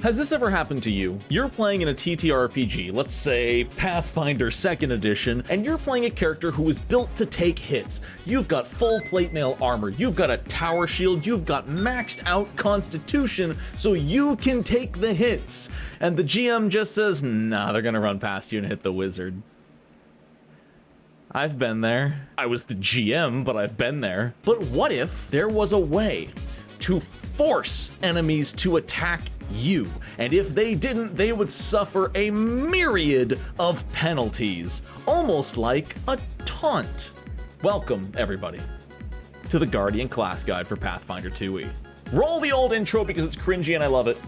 Has this ever happened to you? You're playing in a TTRPG, let's say Pathfinder 2nd edition, and you're playing a character who is built to take hits. You've got full plate mail armor, you've got a tower shield, you've got maxed out constitution, so you can take the hits. And the GM just says, nah, they're gonna run past you and hit the wizard. I've been there. I was the GM, but I've been there. But what if there was a way to force enemies to attack you, and if they didn't, they would suffer a myriad of penalties, almost like a taunt. Welcome, everybody, to the Guardian class guide for Pathfinder 2e. Roll the old intro because it's cringy and I love it.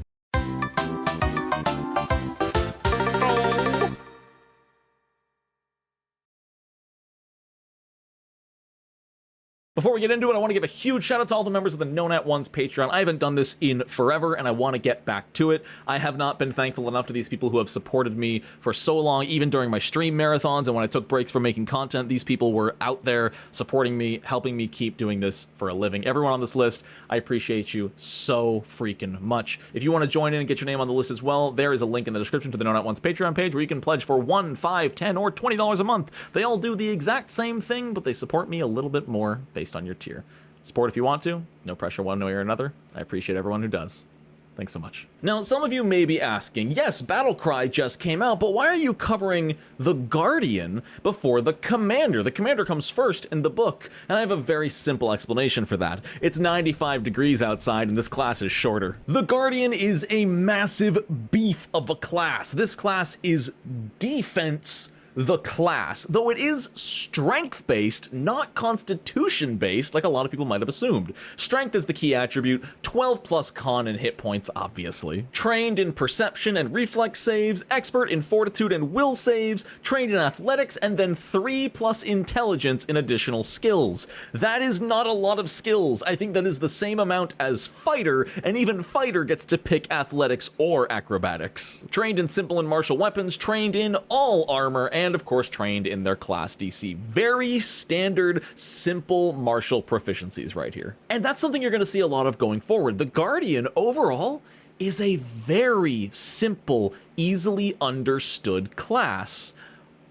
Before we get into it, I want to give a huge shout out to all the members of the Known at One's Patreon. I haven't done this in forever, and I want to get back to it. I have not been thankful enough to these people who have supported me for so long, even during my stream marathons and when I took breaks from making content. These people were out there supporting me, helping me keep doing this for a living. Everyone on this list, I appreciate you so freaking much. If you want to join in and get your name on the list as well, there is a link in the description to the Known at One's Patreon page where you can pledge for $1, $5, $10, or $20 a month. They all do the exact same thing, but they support me a little bit more based on your tier. Support if you want to, no pressure one way or another. I appreciate everyone who does. Thanks so much. Now, some of you may be asking, yes, Battlecry just came out, but why are you covering the Guardian before the Commander? The Commander comes first in the book, and I have a very simple explanation for that. It's 95 degrees outside, and this class is shorter. The Guardian is a massive beef of a class. This class is defense the class, though it is strength-based, not constitution-based, like a lot of people might have assumed. Strength is the key attribute, 12 plus con and hit points, obviously. Trained in perception and reflex saves, expert in fortitude and will saves, trained in athletics, and then 3 plus intelligence in additional skills. That is not a lot of skills. I think that is the same amount as fighter, and even fighter gets to pick athletics or acrobatics. Trained in simple and martial weapons, trained in all armor, and of course trained in their class DC. Very standard, simple martial proficiencies right here. And that's something you're going to see a lot of going forward. The Guardian overall is a very simple, easily understood class,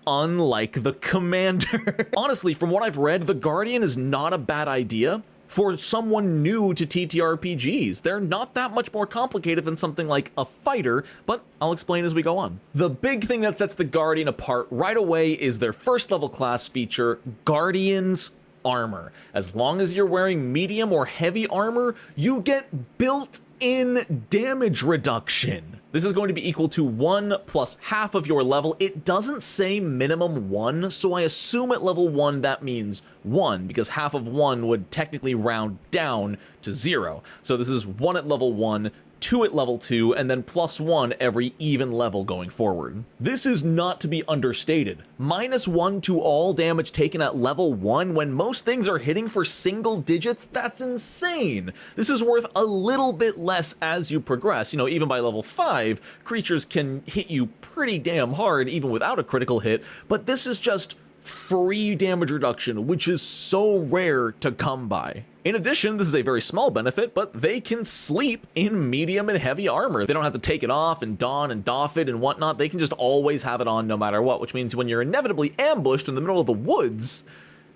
unlike the Commander. Honestly, from what I've read, the Guardian is not a bad idea for someone new to TTRPGs. They're not that much more complicated than something like a fighter, but I'll explain as we go on. The big thing that sets the Guardian apart right away is their first level class feature, Guardian's Armor. As long as you're wearing medium or heavy armor, you get built-in damage reduction. This is going to be equal to 1 plus half of your level. It doesn't say minimum 1, so I assume at level 1 that means 1, because half of 1 would technically round down to 0. So this is 1 at level 1, 2 at level 2, and then plus 1 every even level going forward. This is not to be understated. -1 to all damage taken at level 1 when most things are hitting for single digits, that's insane. This is worth a little bit less as you progress. You know, even by level 5, creatures can hit you pretty damn hard even without a critical hit, but this is just free damage reduction, which is so rare to come by. In addition, this is a very small benefit, but they can sleep in medium and heavy armor. They don't have to take it off and don and doff it and whatnot. They can just always have it on no matter what, which means when you're inevitably ambushed in the middle of the woods,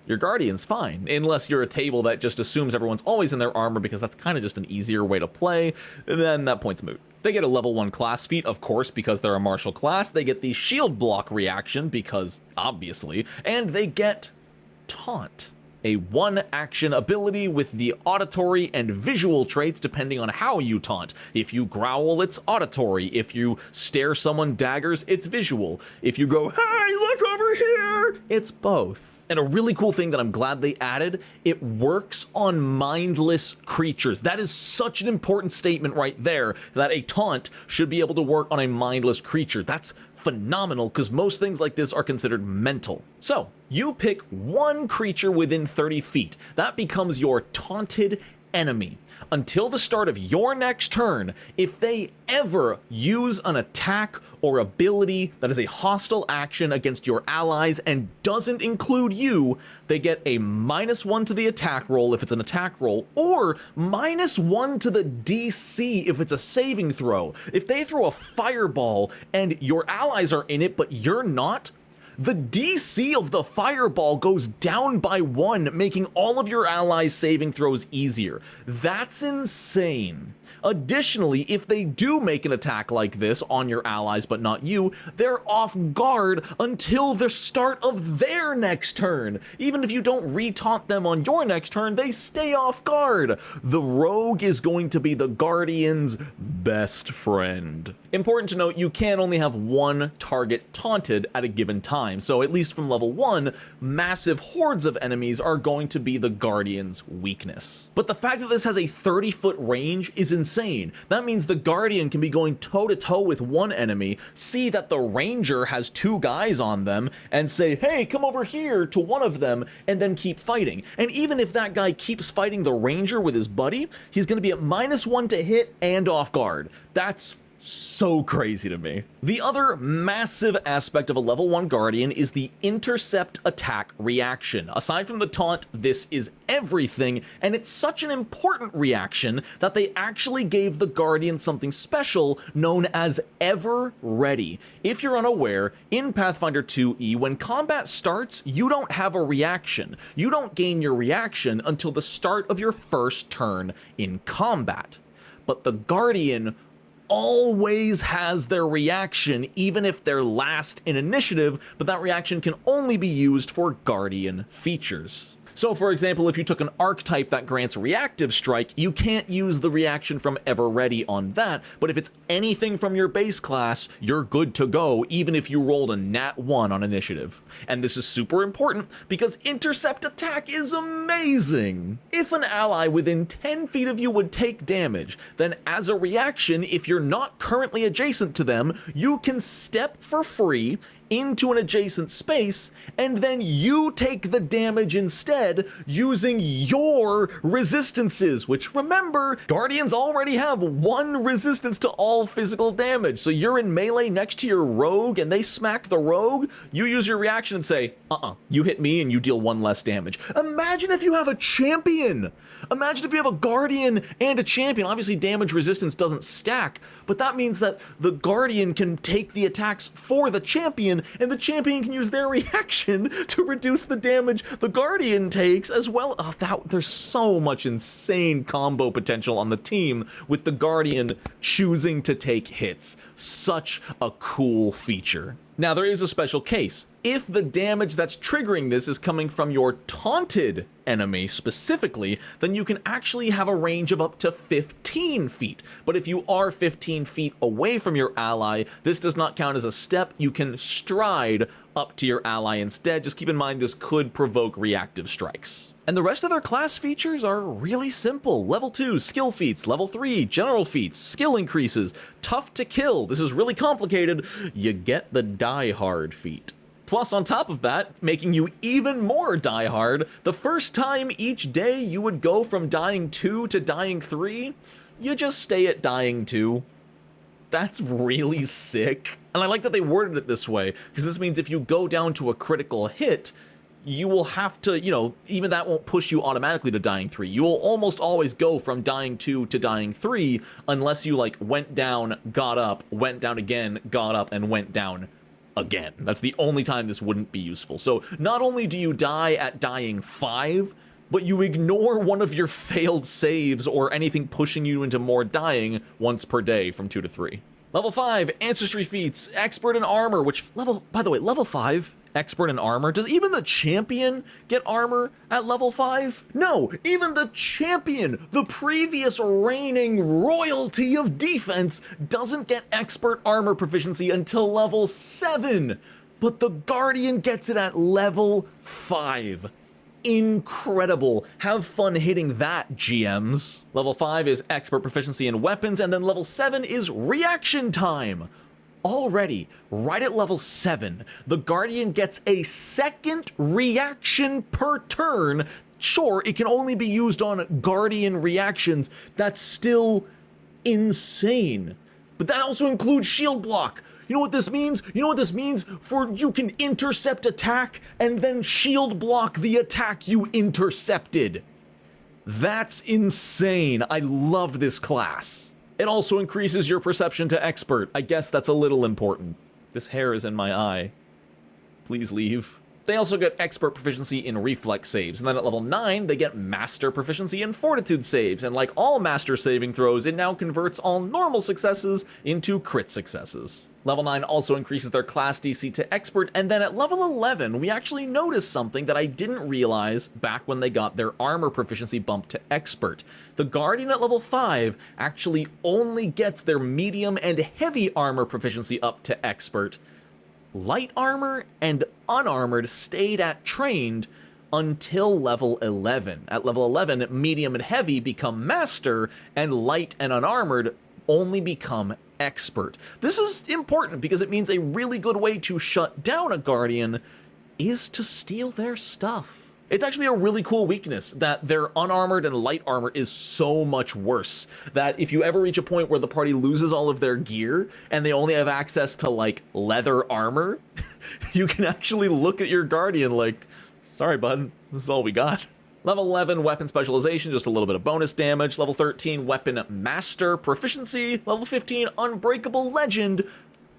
your Guardian's fine, unless you're a table that just assumes everyone's always in their armor because that's kind of just an easier way to play, then that point's moot. They get a level 1 class feat, of course, because they're a martial class. They get the shield block reaction, because obviously, and they get Taunt, a 1-action ability with the auditory and visual traits depending on how you taunt. If you growl, it's auditory. If you stare someone daggers, it's visual. If you go, hey, look over here, it's both. And a really cool thing that I'm glad they added, it works on mindless creatures. That is such an important statement right there, that a taunt should be able to work on a mindless creature. That's phenomenal, because most things like this are considered mental. So, you pick one creature within 30 feet. That becomes your taunted enemy until the start of your next turn, if they ever use an attack or ability that is a hostile action against your allies and doesn't include you, they get a -1 to the attack roll if it's an attack roll, or -1 to the DC if it's a saving throw. If they throw a fireball and your allies are in it but you're not, the DC of the fireball goes down by 1, making all of your allies' saving throws easier. That's insane. Additionally, if they do make an attack like this on your allies but not you, they're off guard until the start of their next turn. Even if you don't re-taunt them on your next turn, they stay off guard. The rogue is going to be the Guardian's best friend. Important to note, you can only have one target taunted at a given time, so at least from level 1, massive hordes of enemies are going to be the Guardian's weakness. But the fact that this has a 30-foot range is insane. That means the Guardian can be going toe-to-toe with one enemy, see that the Ranger has 2 guys on them, and say, hey, come over here to one of them, and then keep fighting. And even if that guy keeps fighting the Ranger with his buddy, he's going to be at -1 to hit and off guard. That's so crazy to me. The other massive aspect of a level 1 Guardian is the Intercept attack reaction. Aside from the taunt, this is everything, and it's such an important reaction that they actually gave the Guardian something special known as Ever Ready. If you're unaware, in Pathfinder 2e, when combat starts, you don't have a reaction. You don't gain your reaction until the start of your first turn in combat. But the Guardian always has their reaction, even if they're last in initiative, but that reaction can only be used for Guardian features. So for example, if you took an archetype that grants reactive strike, you can't use the reaction from Ever Ready on that, but if it's anything from your base class, you're good to go, even if you rolled a nat 1 on initiative. And this is super important because Intercept attack is amazing. If an ally within 10 feet of you would take damage, then as a reaction, if you're not currently adjacent to them, you can step for free into an adjacent space, and then you take the damage instead using your resistances, which remember, Guardians already have 1 resistance to all physical damage. So you're in melee next to your rogue and they smack the rogue, you use your reaction and say, you hit me and you deal 1 less damage. Imagine if you have a champion! Imagine if you have a Guardian and a champion. Obviously damage resistance doesn't stack, but that means that the Guardian can take the attacks for the champion, and the champion can use their reaction to reduce the damage the Guardian takes as well. There's so much insane combo potential on the team with the Guardian choosing to take hits. Such a cool feature. Now, there is a special case. If the damage that's triggering this is coming from your taunted enemy specifically, then you can actually have a range of up to 15 feet. But if you are 15 feet away from your ally, this does not count as a step. You can stride up to your ally instead. Just keep in mind this could provoke reactive strikes. And the rest of their class features are really simple. Level 2, skill feats. Level 3, general feats, skill increases. Tough to kill. This is really complicated. You get the Die Hard feat. Plus, on top of that, making you even more Die Hard, the first time each day you would go from dying 2 to dying 3, you just stay at dying 2. That's really sick. And I like that they worded it this way, because this means if you go down to a critical hit, you will have to, even that won't push you automatically to dying 3. You will almost always go from dying 2 to dying 3 unless you went down, got up, went down again, got up, and went down again. That's the only time this wouldn't be useful. So not only do you die at dying 5, but you ignore one of your failed saves or anything pushing you into more dying once per day from 2 to 3. Level 5, Ancestry feats, Expert in Armor, which by the way, level 5, Expert in Armor, does even the champion get armor at level 5? No, even the champion, the previous reigning royalty of defense, doesn't get Expert Armor proficiency until level 7, but the Guardian gets it at level 5. Incredible. Have fun hitting that, GMs. Level 5 is expert proficiency in weapons, and then level 7 is reaction time. Already, right at level 7, the Guardian gets a second reaction per turn sure, it can only be used on Guardian reactions. That's still insane. But that also includes shield block. You know what this means? You know what this means? For you can intercept attack and then shield block the attack you intercepted. That's insane. I love this class. It also increases your perception to expert. I guess that's a little important. This hair is in my eye. Please leave. They also get expert proficiency in reflex saves, and then at level 9, they get master proficiency in fortitude saves, and like all master saving throws, it now converts all normal successes into crit successes. Level 9 also increases their class DC to expert, and then at level 11, we actually noticed something that I didn't realize back when they got their armor proficiency bumped to expert. The Guardian at level 5 actually only gets their medium and heavy armor proficiency up to expert. Light armor and unarmored stayed at trained until level 11. At level 11, medium and heavy become master, and light and unarmored only become expert. This is important because it means a really good way to shut down a Guardian is to steal their stuff. It's actually a really cool weakness that their unarmored and light armor is so much worse that if you ever reach a point where the party loses all of their gear and they only have access to like leather armor, you can actually look at your Guardian like, sorry bud, this is all we got. Level 11, weapon specialization, just a little bit of bonus damage. Level 13, weapon master proficiency. Level 15, unbreakable legend.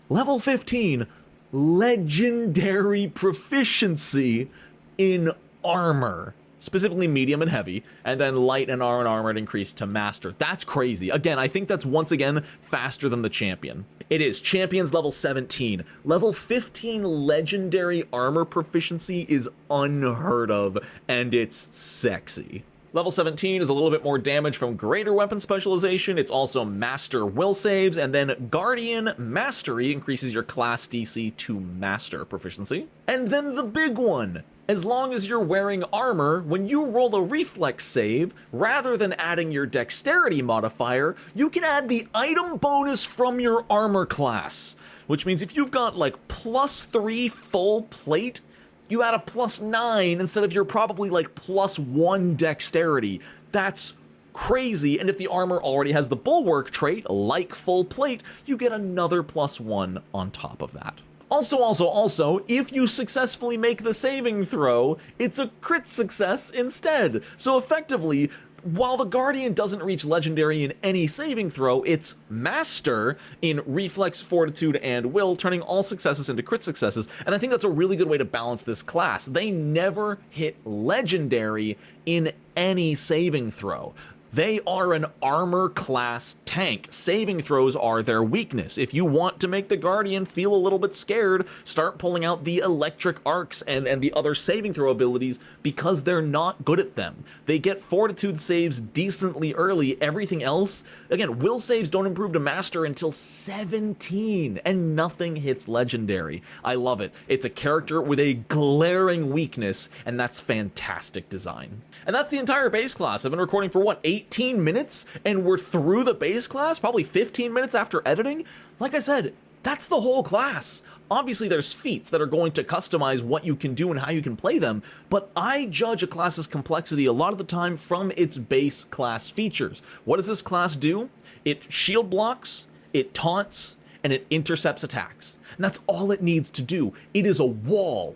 Level 15, legendary proficiency in armor, specifically medium and heavy, and then light and unarmored increased to master. That's crazy. Again, I think that's once again faster than the champion. It is. Champion's level 17. Level 15 legendary armor proficiency is unheard of, and it's sexy. Level 17 is a little bit more damage from greater weapon specialization. It's also master will saves, and then Guardian Mastery increases your class DC to master proficiency. And then the big one. As long as you're wearing armor, when you roll a reflex save, rather than adding your dexterity modifier, you can add the item bonus from your armor class. Which means if you've got like +3 full plate, you add a +9 instead of your probably like +1 dexterity. That's crazy. And if the armor already has the bulwark trait, like full plate, you get another +1 on top of that. Also, if you successfully make the saving throw, it's a crit success instead. So effectively, while the Guardian doesn't reach legendary in any saving throw, it's master in reflex, fortitude, and will, turning all successes into crit successes. And I think that's a really good way to balance this class. They never hit legendary in any saving throw. They are an armor class tank. Saving throws are their weakness. If you want to make the Guardian feel a little bit scared, start pulling out the electric arcs and the other saving throw abilities because they're not good at them. They get fortitude saves decently early. Everything else, again, will saves don't improve to master until 17, and nothing hits legendary. I love it. It's a character with a glaring weakness, and that's fantastic design. And that's the entire base class. I've been recording for what, 18 minutes? And we're through the base class, probably 15 minutes after editing? Like I said, that's the whole class. Obviously, there's feats that are going to customize what you can do and how you can play them, but I judge a class's complexity a lot of the time from its base class features. What does this class do? It shield blocks, it taunts, and it intercepts attacks. And that's all it needs to do. It is a wall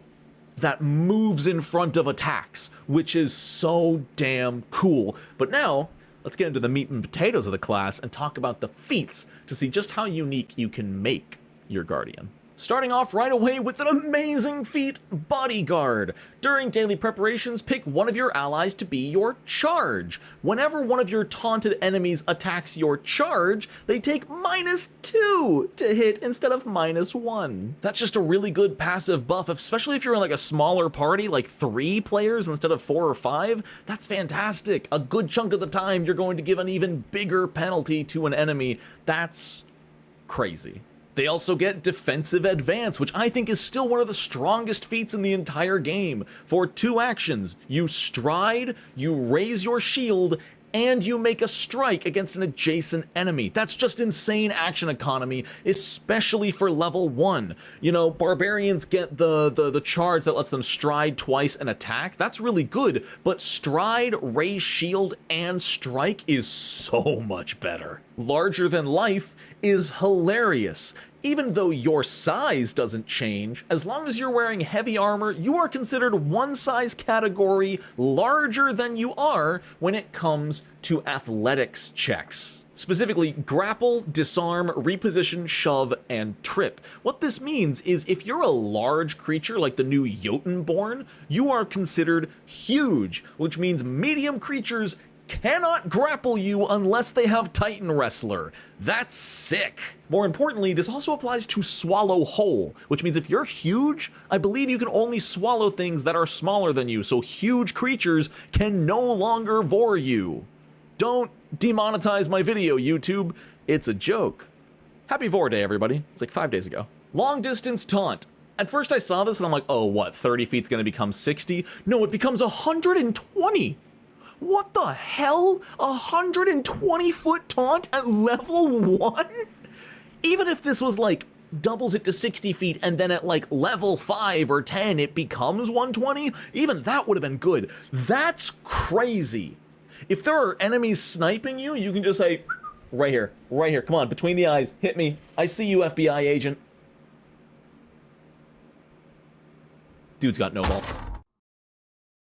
that moves in front of attacks, which is so damn cool. But now, let's get into the meat and potatoes of the class and talk about the feats to see just how unique you can make your Guardian. Starting off right away with an amazing feat, Bodyguard. During daily preparations, pick one of your allies to be your charge. Whenever one of your taunted enemies attacks your charge, they take -2 to hit instead of -1. That's just a really good passive buff, especially if you're in like a smaller party, like 3 players instead of 4 or 5. That's fantastic. A good chunk of the time, you're going to give an even bigger penalty to an enemy. That's crazy. They also get Defensive Advance, which I think is still one of the strongest feats in the entire game. For 2 actions, you stride, you raise your shield, and you make a strike against an adjacent enemy. That's just insane action economy, especially for level 1. You know, barbarians get the charge that lets them stride twice and attack. That's really good, but stride, raise shield, and strike is so much better. Larger than life is hilarious. Even though your size doesn't change, as long as you're wearing heavy armor, you are considered one size category larger than you are when it comes to athletics checks. Specifically, grapple, disarm, reposition, shove, and trip. What this means is if you're a large creature like the new Jotunborn, you are considered huge, which means medium creatures cannot grapple you unless they have Titan Wrestler. That's sick. More importantly, this also applies to swallow whole, which means if you're huge, I believe you can only swallow things that are smaller than you, so huge creatures can no longer vor you. Don't demonetize my video, YouTube. It's a joke. Happy Vor Day, everybody. It's like 5 days ago. Long distance taunt. At first I saw this and I'm like, oh, what, 30 feet's gonna become 60? No, it becomes 120. What the hell? 120-foot taunt at level 1? Even if this was like doubles it to 60 feet and then at like level 5 or 10 it becomes 120, even that would have been good. That's crazy. If there are enemies sniping you, you can just say, right here, come on, between the eyes, hit me. I see you, FBI agent. Dude's got no ball.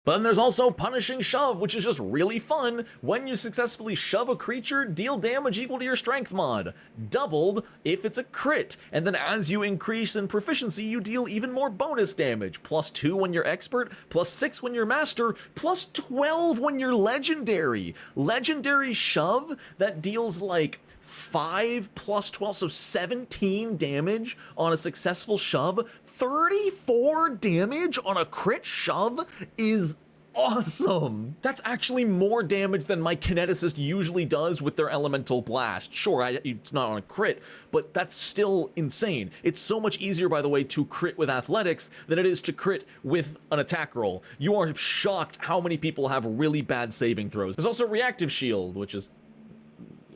But then there's also Punishing Shove, which is just really fun. When you successfully shove a creature, deal damage equal to your strength mod. Doubled if it's a crit. And then as you increase in proficiency, you deal even more bonus damage. +2 when you're expert, +6 when you're master, +12 when you're legendary. Legendary shove that deals like 5 + 12, so 17 damage on a successful shove. 34 damage on a crit shove is awesome. That's actually more damage than my kineticist usually does with their elemental blast. Sure, it's not on a crit, but that's still insane. It's so much easier, by the way, to crit with athletics than it is to crit with an attack roll. You are shocked how many people have really bad saving throws. There's also Reactive Shield, which is,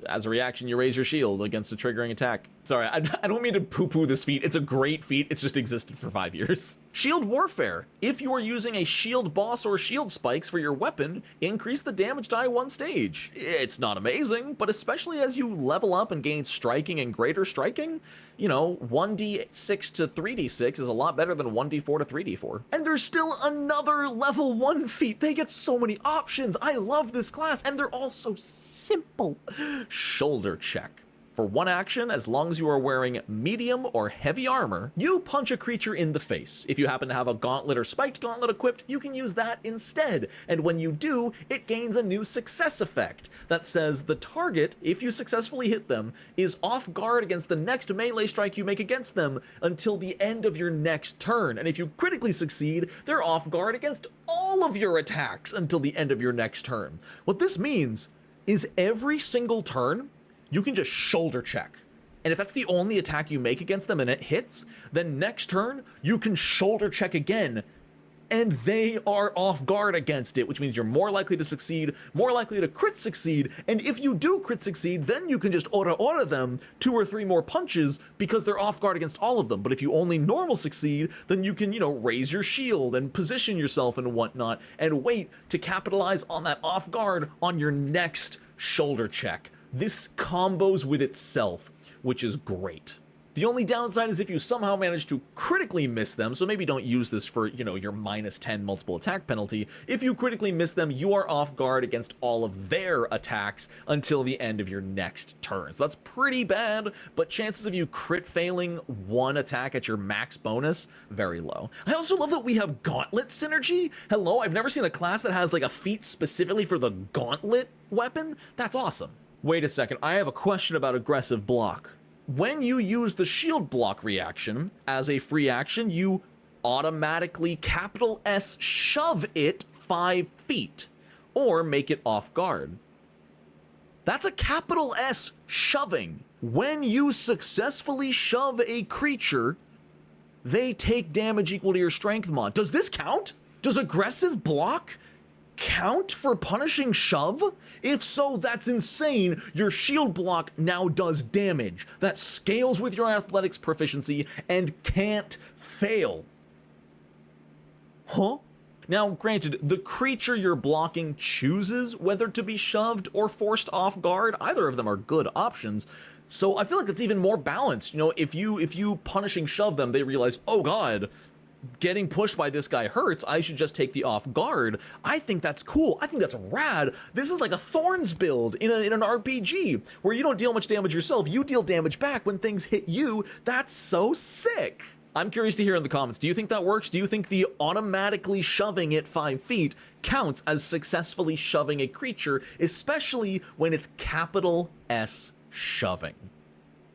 as a reaction, you raise your shield against a triggering attack. Sorry, I don't mean to poo-poo this feat. It's a great feat. It's just existed for 5 years. Shield Warfare. If you are using a shield boss or shield spikes for your weapon, increase the damage die 1 stage. It's not amazing, but especially as you level up and gain striking and greater striking, you know, 1d6 to 3d6 is a lot better than 1d4 to 3d4. And there's still another level 1 feat. They get so many options. I love this class, and they're all so simple. Shoulder check. For 1 action, as long as you are wearing medium or heavy armor, you punch a creature in the face. If you happen to have a gauntlet or spiked gauntlet equipped, you can use that instead. And when you do, it gains a new success effect that says the target, if you successfully hit them, is off guard against the next melee strike you make against them until the end of your next turn. And if you critically succeed, they're off guard against all of your attacks until the end of your next turn. What this means is every single turn, you can just shoulder check. And if that's the only attack you make against them and it hits, then next turn, you can shoulder check again, and they are off guard against it, which means you're more likely to succeed, more likely to crit succeed, and if you do crit succeed, then you can just auto them 2 or 3 more punches because they're off guard against all of them. But if you only normal succeed, then you can, you know, raise your shield and position yourself and whatnot, and wait to capitalize on that off guard on your next shoulder check. This combos with itself, which is great. The only downside is if you somehow manage to critically miss them, so maybe don't use this for, you know, your -10 multiple attack penalty. If you critically miss them, you are off guard against all of their attacks until the end of your next turn. So that's pretty bad, but chances of you crit failing 1 attack at your max bonus, very low. I also love that we have Gauntlet synergy. Hello, I've never seen a class that has like a feat specifically for the Gauntlet weapon. That's awesome. Wait a second, I have a question about aggressive block. When you use the shield block reaction as a free action, you automatically S shove it 5 feet, or make it off guard. That's a S shoving. When you successfully shove a creature, they take damage equal to your strength mod. Does this count? Does aggressive block count for punishing shove? If so, that's insane. Your shield block now does damage that scales with your athletics proficiency and can't fail. Huh? Now, granted, the creature you're blocking chooses whether to be shoved or forced off guard. Either of them are good options. So I feel like it's even more balanced. You know, if you punishing shove them, they realize, oh god, getting pushed by this guy hurts, I should just take the off guard. I think that's cool. I think that's rad. This is like a Thorns build in an RPG where you don't deal much damage yourself. You deal damage back when things hit you. That's so sick. I'm curious to hear in the comments, do you think that works? Do you think the automatically shoving it 5 feet counts as successfully shoving a creature, especially when it's capital S shoving?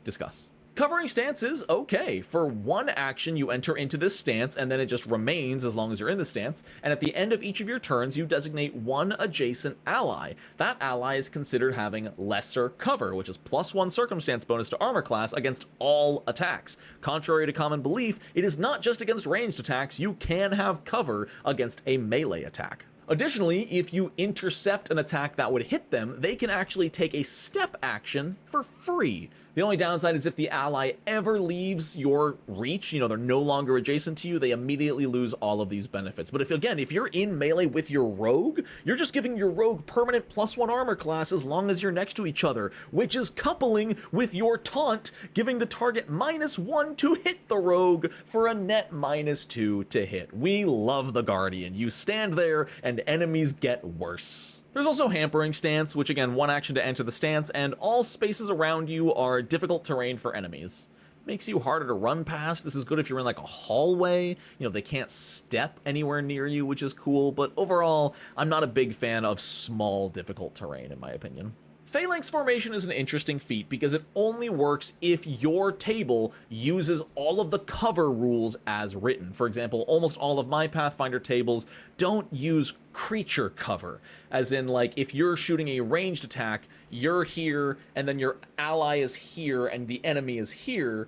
Discuss. Covering stance is okay. For one action, you enter into this stance, and then it just remains as long as you're in the stance, and at the end of each of your turns, you designate one adjacent ally. That ally is considered having lesser cover, which is +1 circumstance bonus to armor class against all attacks. Contrary to common belief, it is not just against ranged attacks, you can have cover against a melee attack. Additionally, if you intercept an attack that would hit them, they can actually take a step action for free. The only downside is if the ally ever leaves your reach, you know, they're no longer adjacent to you, they immediately lose all of these benefits. But if you're in melee with your rogue, you're just giving your rogue permanent +1 armor class as long as you're next to each other, which is coupling with your taunt, giving the target -1 to hit the rogue for a net -2 to hit. We love the Guardian. You stand there and enemies get worse. There's also Hampering Stance, which again, one action to enter the stance, and all spaces around you are difficult terrain for enemies. Makes you harder to run past. This is good if you're in like a hallway. You know, they can't step anywhere near you, which is cool, but overall, I'm not a big fan of small, difficult terrain, in my opinion. Phalanx Formation is an interesting feat because it only works if your table uses all of the cover rules as written. For example, almost all of my Pathfinder tables don't use creature cover, as in like if you're shooting a ranged attack, you're here and then your ally is here and the enemy is here.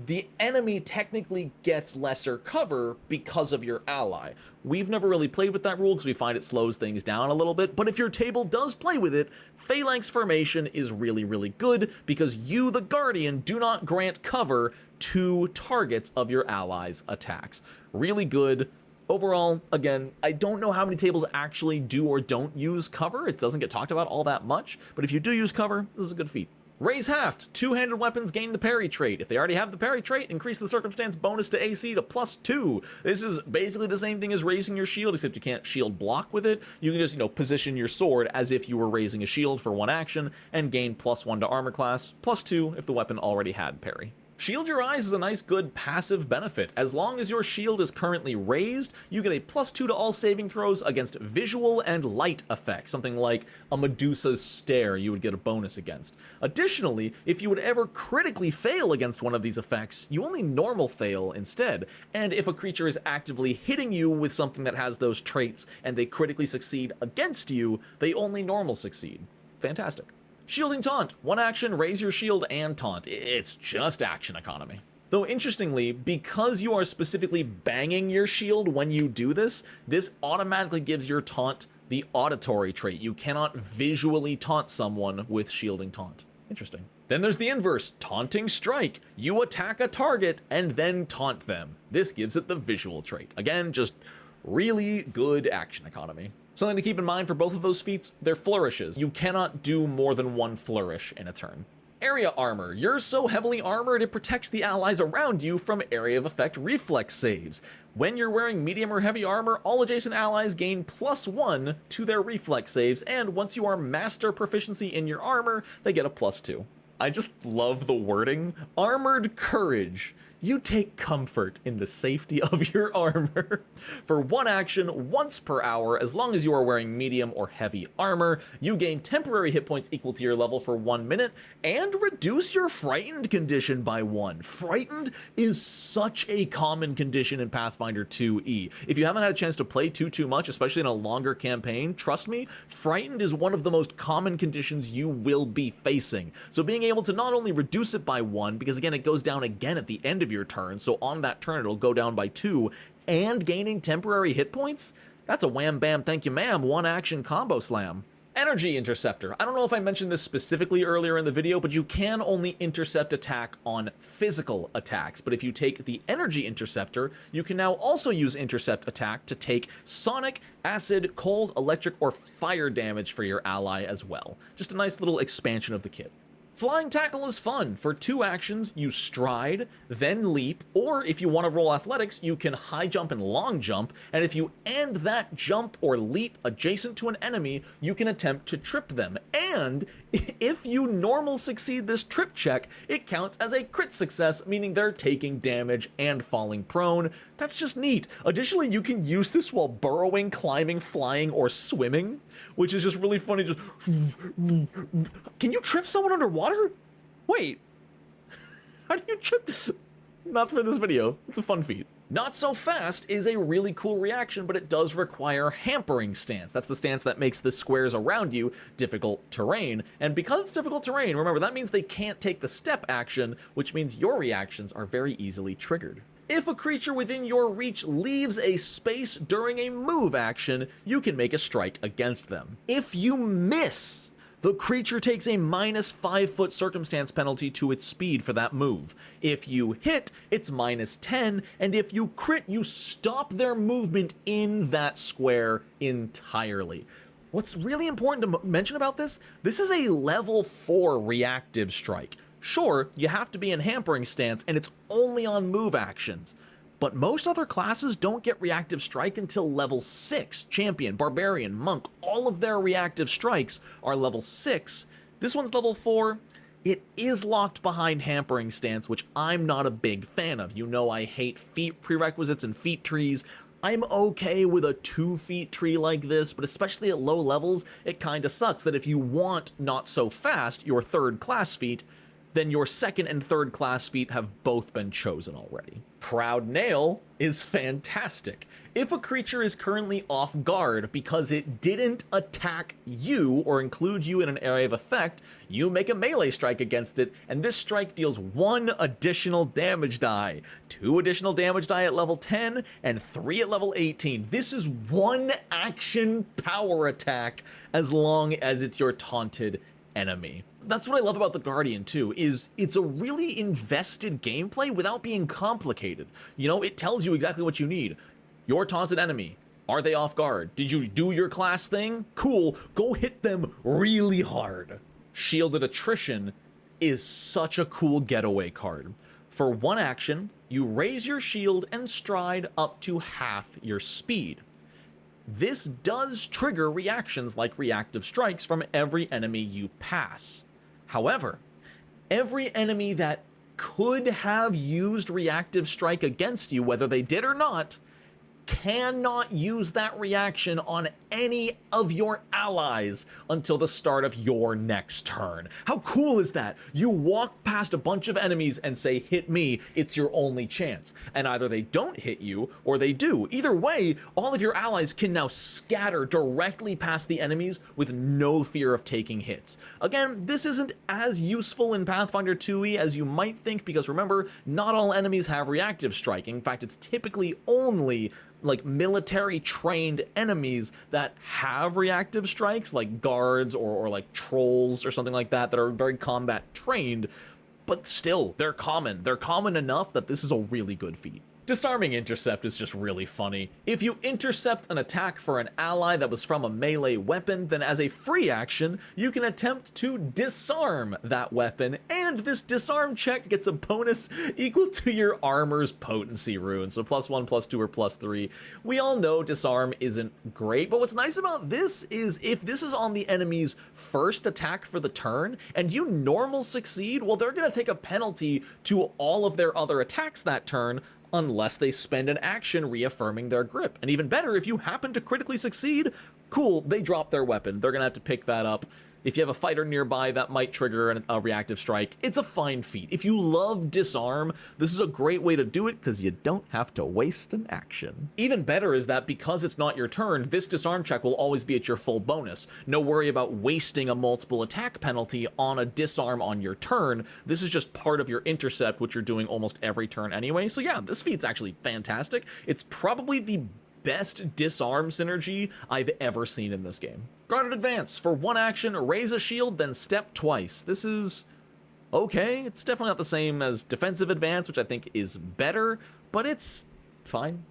The enemy technically gets lesser cover because of your ally. We've never really played with that rule because we find it slows things down a little bit, but if your table does play with it, Phalanx Formation is really, really good because you, the Guardian, do not grant cover to targets of your allies' attacks. Really good. Overall, again, I don't know how many tables actually do or don't use cover. It doesn't get talked about all that much, but if you do use cover, this is a good feat. Raise Haft. Two-handed weapons gain the parry trait. If they already have the parry trait, increase the circumstance bonus to AC to +2. This is basically the same thing as raising your shield, except you can't shield block with it. You can just, position your sword as if you were raising a shield for one action and gain +1 to armor class, +2 if the weapon already had parry. Shield Your Eyes is a nice, good passive benefit. As long as your shield is currently raised, you get a +2 to all saving throws against visual and light effects, something like a Medusa's stare you would get a bonus against. Additionally, if you would ever critically fail against one of these effects, you only normal fail instead, and if a creature is actively hitting you with something that has those traits and they critically succeed against you, they only normal succeed. Fantastic. Shielding Taunt. One action, raise your shield and taunt. It's just action economy. Though interestingly, because you are specifically banging your shield when you do this, this automatically gives your taunt the auditory trait. You cannot visually taunt someone with Shielding Taunt. Interesting. Then there's the inverse, Taunting Strike. You attack a target and then taunt them. This gives it the visual trait. Again, just really good action economy. Something to keep in mind for both of those feats, they're flourishes. You cannot do more than one flourish in a turn. Area Armor. You're so heavily armored it protects the allies around you from area of effect reflex saves. When you're wearing medium or heavy armor, all adjacent allies gain +1 to their reflex saves, and once you are master proficiency in your armor, they get a +2. I just love the wording. Armored Courage. You take comfort in the safety of your armor. For one action, once per hour, as long as you are wearing medium or heavy armor, you gain temporary hit points equal to your level for 1 minute, and reduce your frightened condition by 1. Frightened is such a common condition in Pathfinder 2e. If you haven't had a chance to play too much, especially in a longer campaign, trust me, frightened is one of the most common conditions you will be facing. So being able to not only reduce it by 1, because again, it goes down again at the end of your turn, so on that turn it'll go down by 2, and gaining temporary hit points, That's a wham bam thank you ma'am, one action combo slam. Energy Interceptor. I don't know if I mentioned this specifically earlier in the video, but you can only intercept attack on physical attacks. But if you take the Energy Interceptor, you can now also use intercept attack to take sonic, acid, cold, electric, or fire damage for your ally as well. Just a nice little expansion of the kit. Flying Tackle is fun. For 2 actions, you stride, then leap, or if you want to roll athletics, you can high jump and long jump, and if you end that jump or leap adjacent to an enemy, you can attempt to trip them. And if you normal succeed this trip check, it counts as a crit success, meaning they're taking damage and falling prone. That's just neat. Additionally, you can use this while burrowing, climbing, flying, or swimming, which is just really funny. Just can you trip someone underwater? Wait, how do you trip? Not for this video. It's a fun feat. Not So Fast is a really cool reaction, but it does require hampering stance. That's the stance that makes the squares around you difficult terrain. And because it's difficult terrain, remember, that means they can't take the step action, which means your reactions are very easily triggered. If a creature within your reach leaves a space during a move action, you can make a strike against them. If you miss, the creature takes a -5 foot circumstance penalty to its speed for that move. If you hit, it's -10, and if you crit, you stop their movement in that square entirely. What's really important to mention about this is a level 4 reactive strike. Sure, you have to be in hampering stance, and it's only on move actions. But most other classes don't get reactive strike until level 6. Champion, Barbarian, Monk, all of their reactive strikes are level 6. This one's level 4. It is locked behind hampering stance, which I'm not a big fan of. You know I hate feat prerequisites and feat trees. I'm okay with a 2 feat tree like this, but especially at low levels, it kinda sucks that if you want Not So Fast, your 3rd class feat, then your 2nd and 3rd class feat have both been chosen already. Proud Nail is fantastic. If a creature is currently off guard because it didn't attack you or include you in an area of effect, you make a melee strike against it, and this strike deals 1 additional damage die, 2 additional damage die at level 10, and 3 at level 18. This is 1 action power attack as long as it's your taunted enemy. That's what I love about the Guardian too, is it's a really invested gameplay without being complicated. You know, it tells you exactly what you need. Your taunted enemy. Are they off guard? Did you do your class thing? Cool, go hit them really hard. Shielded Attrition is such a cool getaway card. For 1 action, you raise your shield and stride up to half your speed. This does trigger reactions like reactive strikes from every enemy you pass. However, every enemy that could have used reactive strike against you, whether they did or not, cannot use that reaction on any of your allies until the start of your next turn. How cool is that? You walk past a bunch of enemies and say, hit me, it's your only chance. And either they don't hit you or they do. Either way, all of your allies can now scatter directly past the enemies with no fear of taking hits. Again, this isn't as useful in Pathfinder 2e as you might think, because remember, not all enemies have reactive strike. In fact, it's typically only like military trained enemies that have reactive strikes, like guards or like trolls or something like that are very combat trained, but still, they're common. They're common enough that this is a really good feat. Disarming Intercept is just really funny. If you intercept an attack for an ally that was from a melee weapon, then as a free action, you can attempt to disarm that weapon, and this disarm check gets a bonus equal to your armor's potency rune, so +1, +2, or +3. We all know disarm isn't great, but what's nice about this is if this is on the enemy's first attack for the turn, and you normal succeed, well, they're gonna take a penalty to all of their other attacks that turn, unless they spend an action reaffirming their grip. And even better, if you happen to critically succeed, cool, they drop their weapon. They're gonna have to pick that up. If you have a fighter nearby, that might trigger a reactive strike. It's a fine feat. If you love disarm, this is a great way to do it because you don't have to waste an action. Even better is that because it's not your turn, this disarm check will always be at your full bonus. No worry about wasting a multiple attack penalty on a disarm on your turn. This is just part of your intercept, which you're doing almost every turn anyway. So yeah, this feat's actually fantastic. It's probably the best disarm synergy I've ever seen in this game. Guarded advance. For one action, raise a shield, then step twice. This is okay. It's definitely not the same as defensive advance, which I think is better, but it's fine.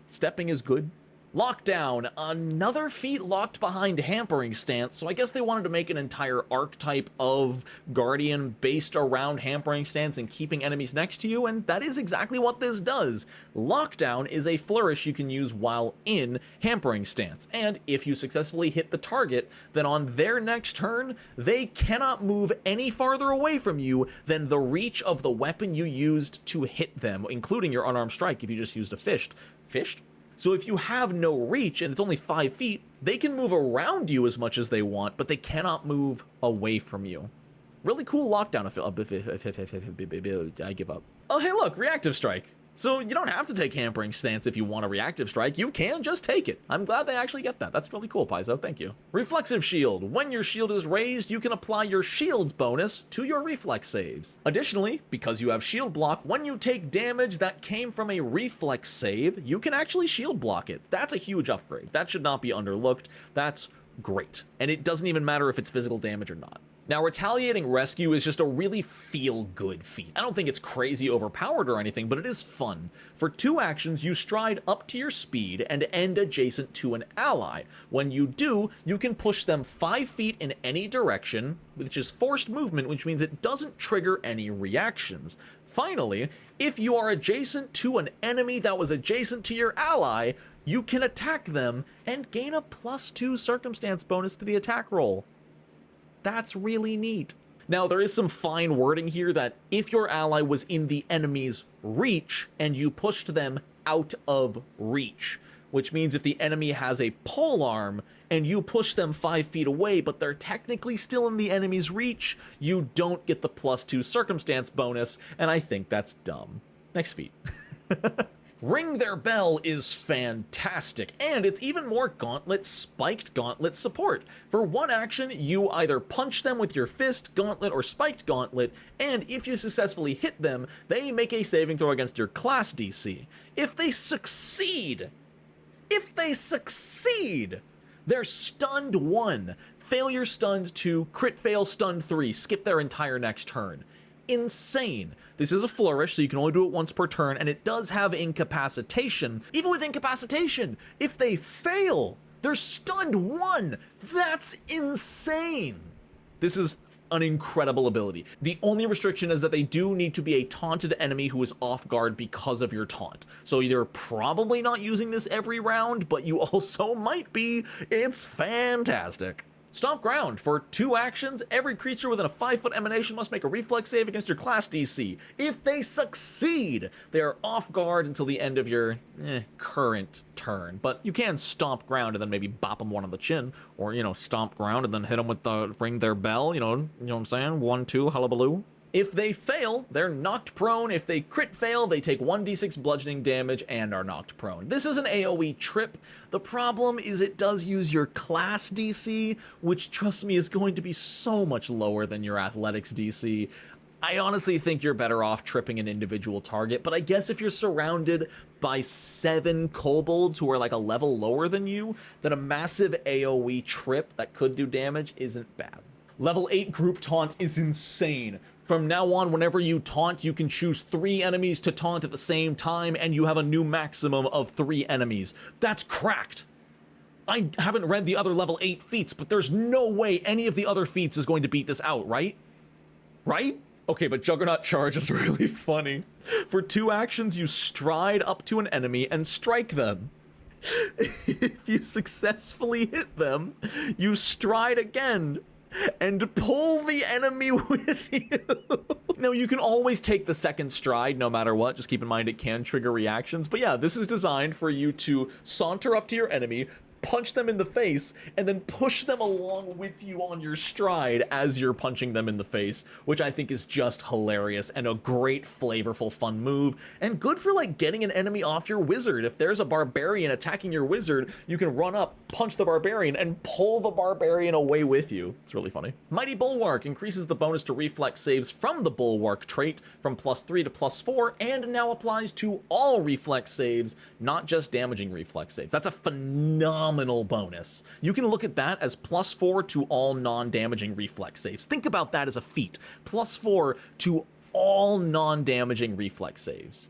Stepping is good. Lockdown, another feat locked behind Hampering Stance, so I guess they wanted to make an entire archetype of Guardian based around Hampering Stance and keeping enemies next to you, and that is exactly what this does. Lockdown is a flourish you can use while in Hampering Stance, and if you successfully hit the target, then on their next turn, they cannot move any farther away from you than the reach of the weapon you used to hit them, including your unarmed strike if you just used a fished? So if you have no reach and it's only 5 feet, they can move around you as much as they want, but they cannot move away from you. Really cool lockdown. I give up. Oh, hey, look, reactive strike. So you don't have to take Hampering Stance if you want a reactive strike. You can just take it. I'm glad they actually get that. That's really cool, Paizo. Thank you. Reflexive shield. When your shield is raised, you can apply your shield's bonus to your reflex saves. Additionally, because you have shield block, when you take damage that came from a reflex save, you can actually shield block it. That's a huge upgrade. That should not be underlooked. That's great. And it doesn't even matter if it's physical damage or not. Now, Retaliating Rescue is just a really feel-good feat. I don't think it's crazy overpowered or anything, but it is fun. For 2 actions, you stride up to your speed and end adjacent to an ally. When you do, you can push them 5 feet in any direction, which is forced movement, which means it doesn't trigger any reactions. Finally, if you are adjacent to an enemy that was adjacent to your ally, you can attack them and gain a +2 circumstance bonus to the attack roll. That's really neat. Now, there is some fine wording here that if your ally was in the enemy's reach and you pushed them out of reach, which means if the enemy has a pole arm and you push them 5 feet away, but they're technically still in the enemy's reach, you don't get the +2 circumstance bonus, and I think that's dumb. Next feat. Ring Their Bell is fantastic, and it's even more Gauntlet, Spiked Gauntlet support. For one action, you either punch them with your Fist, Gauntlet, or Spiked Gauntlet, and if you successfully hit them, they make a saving throw against your class DC. If they succeed, they're stunned 1, failure stunned 2, crit fail stunned 3, skip their entire next turn. Insane. This is a flourish, so you can only do it once per turn, and it does have incapacitation. Even with incapacitation, if they fail, they're stunned 1. That's insane. This is an incredible ability. The only restriction is that they do need to be a taunted enemy who is off guard because of your taunt. So you're probably not using this every round, but you also might be. It's fantastic. Stomp Ground. For 2 actions, every creature within a 5-foot emanation must make a reflex save against your class DC. If they succeed, they are off guard until the end of your current turn. But you can Stomp Ground and then maybe bop them 1 on the chin, or, Stomp Ground and then hit them with the Ring Their Bell, you know what I'm saying? 1, 2, hullabaloo. If they fail, they're knocked prone. If they crit fail, they take 1d6 bludgeoning damage and are knocked prone. This is an AoE trip. The problem is it does use your class DC, which, trust me, is going to be so much lower than your athletics DC. I honestly think you're better off tripping an individual target, but I guess if you're surrounded by 7 kobolds who are like a level lower than you, then a massive AoE trip that could do damage isn't bad. Level 8 group taunt is insane. From now on, whenever you taunt, you can choose 3 enemies to taunt at the same time, and you have a new maximum of 3 enemies. That's cracked! I haven't read the other level 8 feats, but there's no way any of the other feats is going to beat this out, right? Right? Okay, but Juggernaut Charge is really funny. For 2 actions, you stride up to an enemy and strike them. If you successfully hit them, you stride again and pull the enemy with you. Now, you can always take the second stride no matter what. Just keep in mind it can trigger reactions. But yeah, this is designed for you to saunter up to your enemy, punch them in the face, and then push them along with you on your stride as you're punching them in the face, which I think is just hilarious and a great, flavorful, fun move, and good for like getting an enemy off your wizard. If there's a barbarian attacking your wizard, you can run up, punch the barbarian, and pull the barbarian away with you. It's really funny. Mighty Bulwark increases the bonus to reflex saves from the Bulwark trait from +3 to +4, and now applies to all reflex saves, not just damaging reflex saves. That's a phenomenal bonus. You can look at that as +4 to all non-damaging reflex saves. Think about that as a feat. +4 to all non-damaging reflex saves.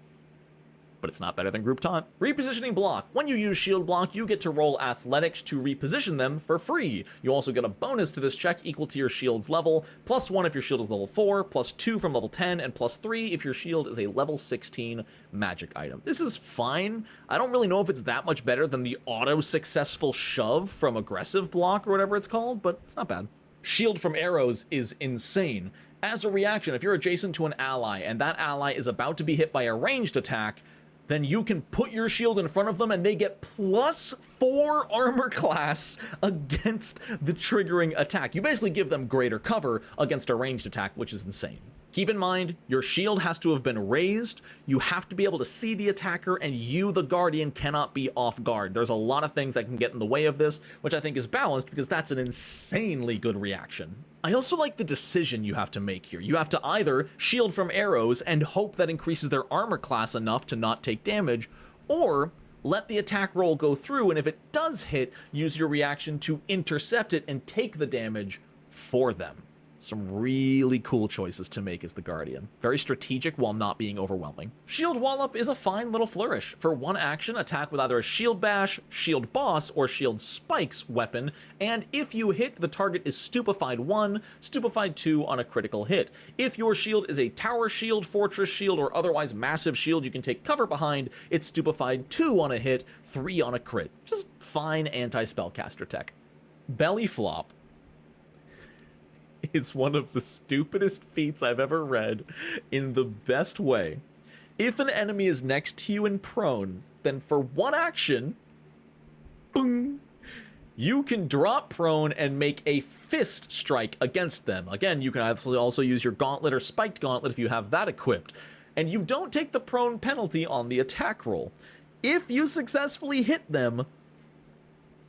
But it's not better than Group Taunt. Repositioning block. When you use shield block, you get to roll athletics to reposition them for free. You also get a bonus to this check equal to your shield's level, +1 if your shield is level 4, +2 from level 10, and +3 if your shield is a level 16 magic item. This is fine. I don't really know if it's that much better than the auto-successful shove from aggressive block or whatever it's called, but it's not bad. Shield from arrows is insane. As a reaction, if you're adjacent to an ally and that ally is about to be hit by a ranged attack, then you can put your shield in front of them and they get +4 armor class against the triggering attack. You basically give them greater cover against a ranged attack, which is insane. Keep in mind, your shield has to have been raised, you have to be able to see the attacker, and you, the Guardian, cannot be off guard. There's a lot of things that can get in the way of this, which I think is balanced because that's an insanely good reaction. I also like the decision you have to make here. You have to either shield from arrows and hope that increases their armor class enough to not take damage, or let the attack roll go through, and if it does hit, use your reaction to intercept it and take the damage for them. Some really cool choices to make as the Guardian. Very strategic while not being overwhelming. Shield Wallop is a fine little flourish. For one action, attack with either a Shield Bash, Shield Boss, or Shield Spikes weapon, and if you hit, the target is Stupefied 1, Stupefied 2 on a critical hit. If your shield is a Tower Shield, Fortress Shield, or otherwise massive shield you can take cover behind, it's Stupefied 2 on a hit, 3 on a crit. Just fine anti-spellcaster tech. Belly Flop is one of the stupidest feats I've ever read in the best way. If an enemy is next to you and prone, then for one action, boom, you can drop prone and make a fist strike against them. Again, you can also use your gauntlet or spiked gauntlet if you have that equipped. And you don't take the prone penalty on the attack roll. If you successfully hit them,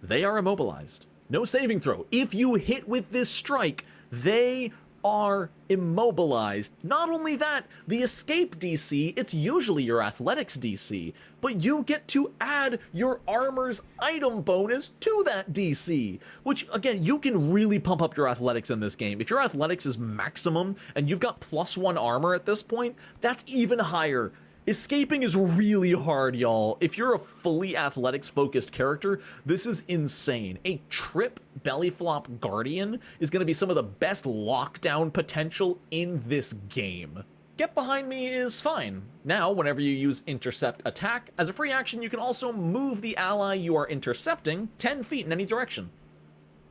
they are immobilized. No saving throw. If you hit with this strike, they are immobilized. Not only that, the escape DC, it's usually your athletics DC, but you get to add your armor's item bonus to that DC, which again, you can really pump up your athletics in this game. If your athletics is maximum and you've got +1 armor at this point, that's even higher. Escaping is really hard, y'all. If you're a fully athletics-focused character, this is insane. A trip belly flop Guardian is going to be some of the best lockdown potential in this game. Get behind me is fine. Now, whenever you use intercept attack, as a free action, you can also move the ally you are intercepting 10 feet in any direction.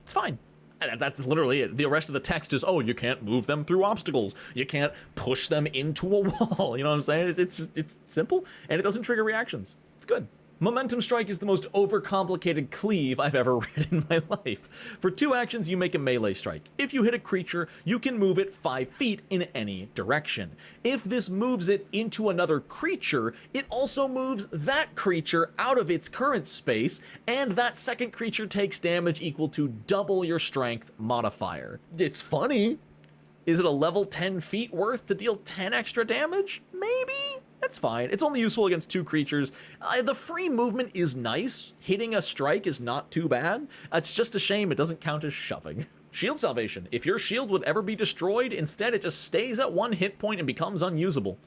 It's fine. That's literally it. The rest of the text is, oh, you can't move them through obstacles. You can't push them into a wall. You know what I'm saying? It's simple, and it doesn't trigger reactions. It's good. Momentum Strike is the most overcomplicated cleave I've ever read in my life. For 2 actions, you make a melee strike. If you hit a creature, you can move it 5 feet in any direction. If this moves it into another creature, it also moves that creature out of its current space, and that second creature takes damage equal to double your strength modifier. It's funny. Is it a level 10 feet worth to deal 10 extra damage? Maybe? That's fine. It's only useful against 2 creatures. The free movement is nice. Hitting a strike is not too bad. It's just a shame it doesn't count as shoving. Shield Salvation. If your shield would ever be destroyed, instead it just stays at 1 hit point and becomes unusable.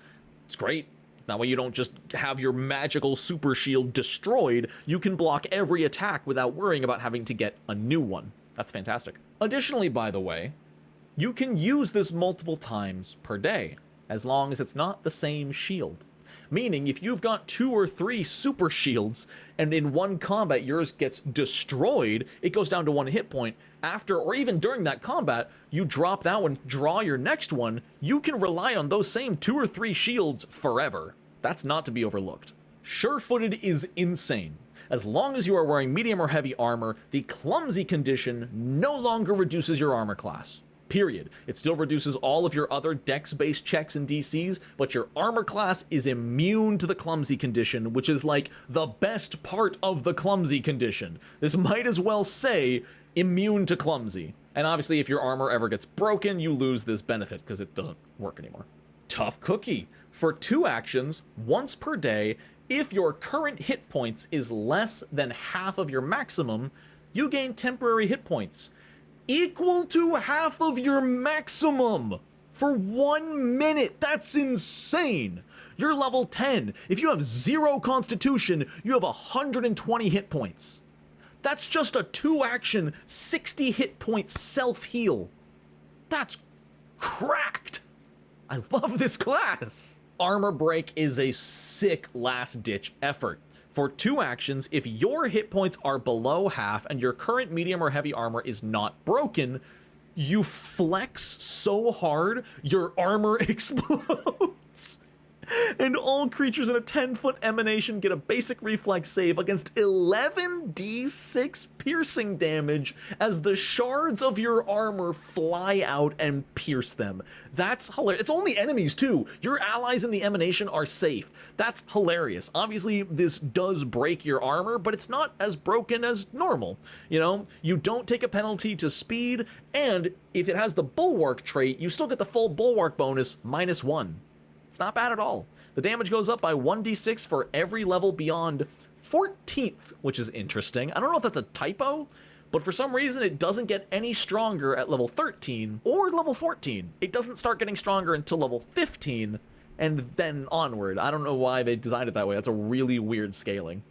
It's great. That way you don't just have your magical super shield destroyed. You can block every attack without worrying about having to get a new one. That's fantastic. Additionally, by the way, you can use this multiple times per day, as long as it's not the same shield. Meaning, if you've got 2 or 3 super shields, and in one combat yours gets destroyed, it goes down to 1 hit point. After, or even during that combat, you drop that one, draw your next one, you can rely on those same 2 or 3 shields forever. That's not to be overlooked. Sure-footed is insane. As long as you are wearing medium or heavy armor, the clumsy condition no longer reduces your armor class. Period. It still reduces all of your other dex-based checks and DCs, but your armor class is immune to the clumsy condition, which is like the best part of the clumsy condition. This might as well say immune to clumsy. And obviously if your armor ever gets broken, you lose this benefit because it doesn't work anymore. Tough cookie. For 2 actions, once per day, if your current hit points is less than half of your maximum, you gain temporary hit points equal to half of your maximum for 1 minute. That's insane. You're level 10. If you have 0 constitution, you have 120 hit points. That's just a 2-action, 60 hit point self-heal. That's cracked. I love this class. Armor Break is a sick last-ditch effort. For 2 actions, if your hit points are below half and your current medium or heavy armor is not broken, you flex so hard your armor explodes. And all creatures in a 10-foot emanation get a basic reflex save against 11d6 piercing damage as the shards of your armor fly out and pierce them. That's hilarious. It's only enemies too. Your allies in the emanation are safe. That's hilarious. Obviously, this does break your armor, but it's not as broken as normal. You know, you don't take a penalty to speed, and if it has the Bulwark trait, you still get the full Bulwark bonus -1. It's not bad at all. The damage goes up by 1d6 for every level beyond 14th, which is interesting. I don't know if that's a typo, but for some reason it doesn't get any stronger at level 13 or level 14. It doesn't start getting stronger until level 15 and then onward. I don't know why they designed it that way. That's a really weird scaling,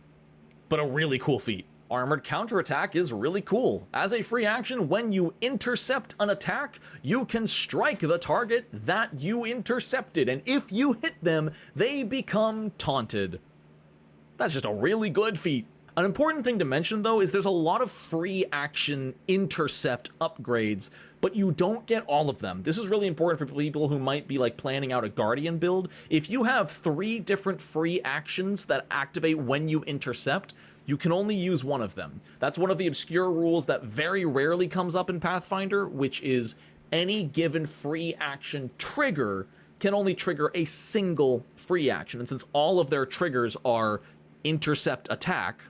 but a really cool feat. Armored Counterattack is really cool. As a free action, when you intercept an attack, you can strike the target that you intercepted, and if you hit them, they become taunted. That's just a really good feat. An important thing to mention, though, is there's a lot of free action intercept upgrades, but you don't get all of them. This is really important for people who might be like planning out a Guardian build. If you have 3 different free actions that activate when you intercept, you can only use one of them. That's one of the obscure rules that very rarely comes up in Pathfinder, which is any given free action trigger can only trigger a single free action. And since all of their triggers are intercept attack,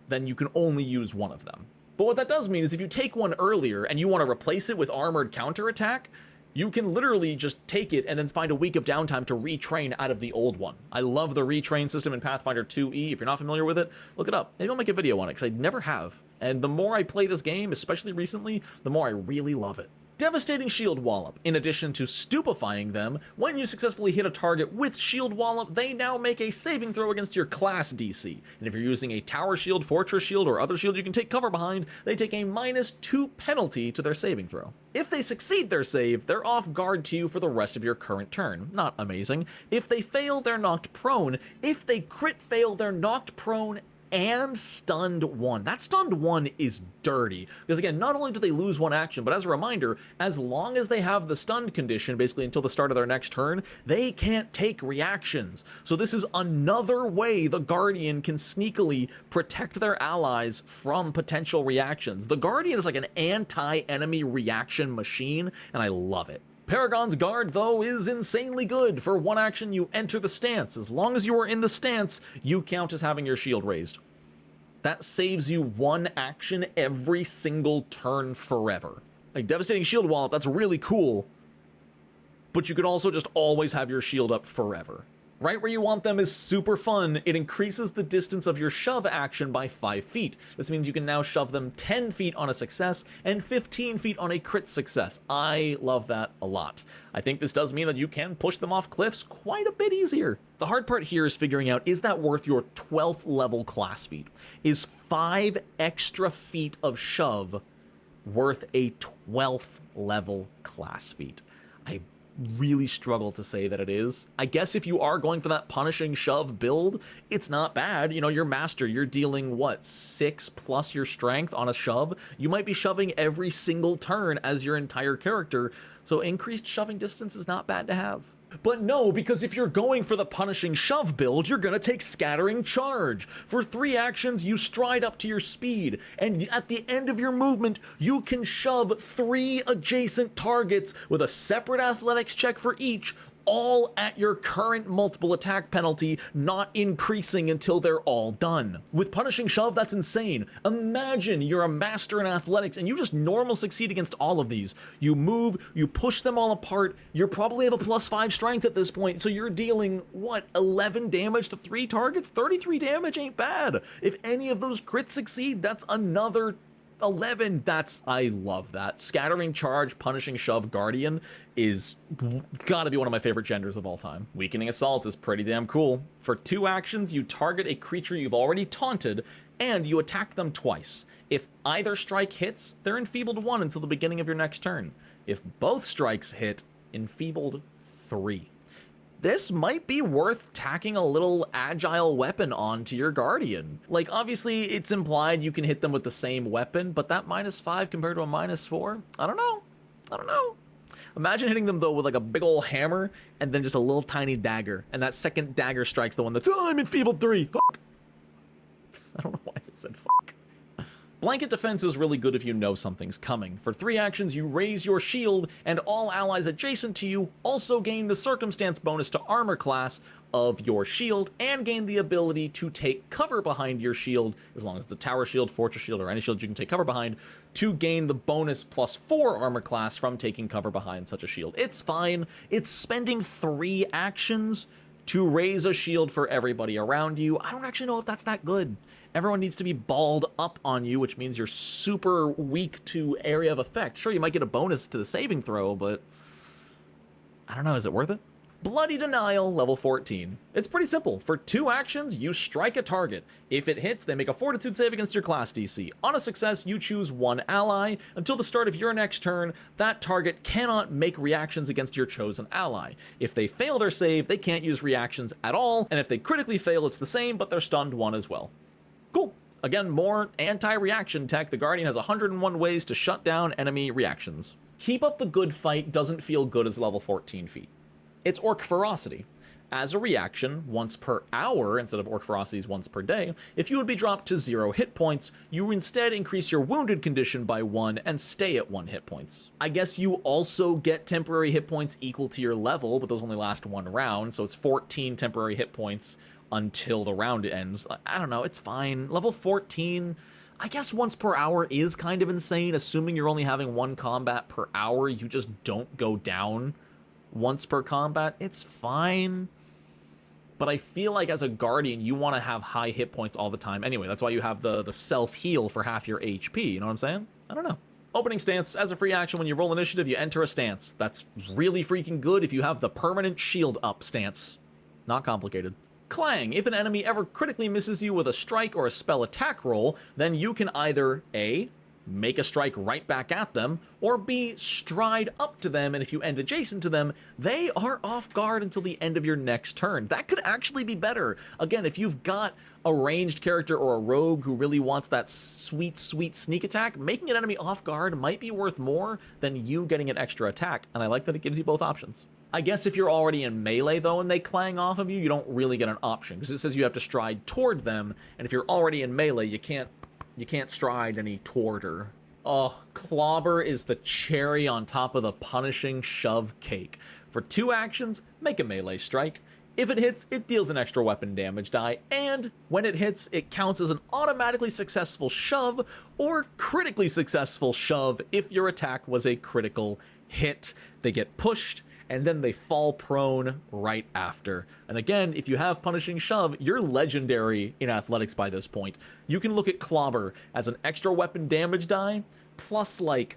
then you can only use one of them. But what that does mean is if you take one earlier and you want to replace it with armored counterattack, you can literally just take it and then find a week of downtime to retrain out of the old one. I love the retrain system in Pathfinder 2e. If you're not familiar with it, look it up. Maybe I'll make a video on it, because I never have. And the more I play this game, especially recently, the more I really love it. Devastating Shield Wallop. In addition to stupefying them, when you successfully hit a target with Shield Wallop, they now make a saving throw against your class DC. And if you're using a Tower Shield, Fortress Shield, or other shield you can take cover behind, they take a -2 penalty to their saving throw. If they succeed their save, they're off guard to you for the rest of your current turn. Not amazing. If they fail, they're knocked prone. If they crit fail, they're knocked prone and stunned 1. That stunned 1 is dirty, because again, not only do they lose 1 action, but as a reminder, as long as they have the stunned condition, basically until the start of their next turn, they can't take reactions. So this is another way the Guardian can sneakily protect their allies from potential reactions. The Guardian is like an anti-enemy reaction machine, and I love it. Paragon's Guard, though, is insanely good. For 1 action, you enter the stance. As long as you are in the stance, you count as having your shield raised. That saves you 1 action every single turn forever. Like, Devastating Shield Wallop, that's really cool, but you could also just always have your shield up forever. Right where you want them is super fun. It increases the distance of your shove action by 5 feet. This means you can now shove them 10 feet on a success and 15 feet on a crit success. I love that a lot. I think this does mean that you can push them off cliffs quite a bit easier. The hard part here is figuring out, is that worth your 12th level class feat? Is 5 extra feet of shove worth a 12th level class feat? I really struggle to say that it is. I guess if you are going for that punishing shove build, it's not bad. You know, your master, you're dealing, what, 6 plus your strength on a shove? You might be shoving every single turn as your entire character, so increased shoving distance is not bad to have. But no, because if you're going for the punishing shove build, you're gonna take scattering charge. For 3 actions, you stride up to your speed, and at the end of your movement, you can shove 3 adjacent targets with a separate athletics check for each, all at your current multiple attack penalty, not increasing until they're all done. With punishing shove, that's insane. Imagine you're a master in athletics and you just normal succeed against all of these. You move, you push them all apart, you probably have a +5 strength at this point, so you're dealing, what, 11 damage to 3 targets? 33 damage ain't bad. If any of those crits succeed, that's another 11. I love that. Scattering charge, punishing shove, guardian is gotta be one of my favorite genders of all time. Weakening assault is pretty damn cool. For 2 actions, you target a creature you've already taunted, and you attack them twice. If either strike hits, they're enfeebled 1 until the beginning of your next turn. If both strikes hit, enfeebled 3. This might be worth tacking a little agile weapon onto your guardian. Like, obviously, it's implied you can hit them with the same weapon, but that -5 compared to a -4? I don't know. Imagine hitting them, though, with like a big old hammer and then just a little tiny dagger, and that second dagger strikes the one that's, oh, I'm enfeebled 3. Fuck. I don't know why I said fuck. Blanket defense is really good if you know something's coming. For 3 actions, you raise your shield, and all allies adjacent to you also gain the circumstance bonus to armor class of your shield, and gain the ability to take cover behind your shield, as long as it's a tower shield, fortress shield, or any shield you can take cover behind, to gain the bonus +4 armor class from taking cover behind such a shield. It's fine. It's spending 3 actions to raise a shield for everybody around you. I don't actually know if that's that good. Everyone needs to be balled up on you, which means you're super weak to area of effect. Sure, you might get a bonus to the saving throw, but I don't know, is it worth it? Bloody Denial, level 14. It's pretty simple. For 2 actions, you strike a target. If it hits, they make a fortitude save against your class DC. On a success, you choose 1 ally. Until the start of your next turn, that target cannot make reactions against your chosen ally. If they fail their save, they can't use reactions at all, and if they critically fail, it's the same, but they're stunned 1 as well. Cool. Again, more anti-reaction tech. The Guardian has 101 ways to shut down enemy reactions. Keep Up the Good Fight doesn't feel good as level 14 feat. It's Orc Ferocity. As a reaction, once per hour, instead of Orc Ferocity's once per day, if you would be dropped to 0 hit points, you instead increase your wounded condition by 1 and stay at 1 hit points. I guess you also get temporary hit points equal to your level, but those only last 1 round, so it's 14 temporary hit points until the round ends. I don't know, it's fine. Level 14, I guess once per hour is kind of insane. Assuming you're only having 1 combat per hour, you just don't go down once per combat. It's fine. But I feel like as a Guardian, you want to have high hit points all the time anyway. That's why you have the self-heal for half your HP, you know what I'm saying? I don't know. Opening stance. As a free action, when you roll initiative, you enter a stance. That's really freaking good if you have the permanent shield up stance. Not complicated. Clang. If an enemy ever critically misses you with a strike or a spell attack roll, then you can either A, make a strike right back at them, or B, stride up to them, and if you end adjacent to them, they are off guard until the end of your next turn. That could actually be better. Again, if you've got a ranged character or a rogue who really wants that sweet, sweet sneak attack, making an enemy off guard might be worth more than you getting an extra attack, and I like that it gives you both options. I guess if you're already in melee, though, and they clang off of you, you don't really get an option, because it says you have to stride toward them, and if you're already in melee, you can't stride any towarder. Oh, Clobber is the cherry on top of the punishing shove cake. For 2 actions, make a melee strike. If it hits, it deals an extra weapon damage die, and when it hits, it counts as an automatically successful shove or critically successful shove if your attack was a critical hit. They get pushed, and then they fall prone right after. And again, if you have punishing shove, you're legendary in athletics by this point. You can look at Clobber as an extra weapon damage die, plus like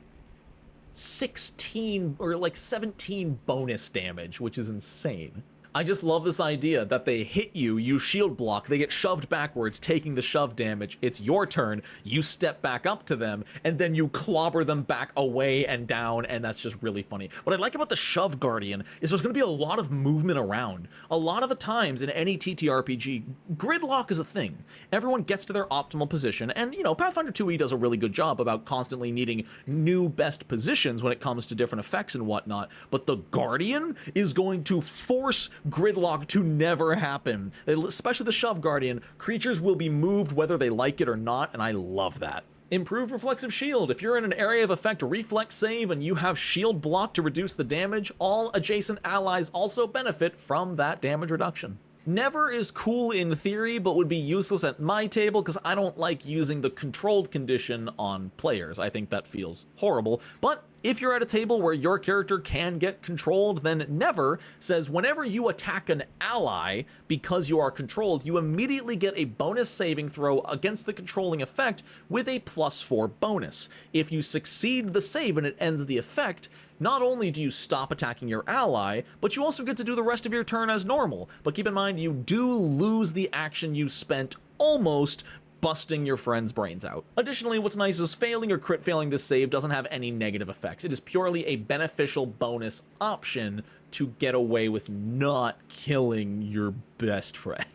16 or like 17 bonus damage, which is insane. I just love this idea that they hit you, you shield block, they get shoved backwards, taking the shove damage, it's your turn, you step back up to them, and then you clobber them back away and down, and that's just really funny. What I like about the Shove Guardian is there's going to be a lot of movement around. A lot of the times in any TTRPG, gridlock is a thing. Everyone gets to their optimal position, and, you know, Pathfinder 2e does a really good job about constantly needing new best positions when it comes to different effects and whatnot, but the Guardian is going to force gridlock to never happen. Especially the Shove Guardian, creatures will be moved whether they like it or not, and I love that. Improved Reflexive Shield. If you're in an area of effect reflex save and you have shield block to reduce the damage, all adjacent allies also benefit from that damage reduction. Never is cool in theory, but would be useless at my table because I don't like using the controlled condition on players. I think that feels horrible. But if you're at a table where your character can get controlled, then Never says whenever you attack an ally because you are controlled, you immediately get a bonus saving throw against the controlling effect with a +4 bonus. If you succeed the save and it ends the effect, not only do you stop attacking your ally, but you also get to do the rest of your turn as normal. But keep in mind, you do lose the action you spent almost busting your friend's brains out. Additionally, what's nice is failing or crit failing this save doesn't have any negative effects. It is purely a beneficial bonus option to get away with not killing your best friend.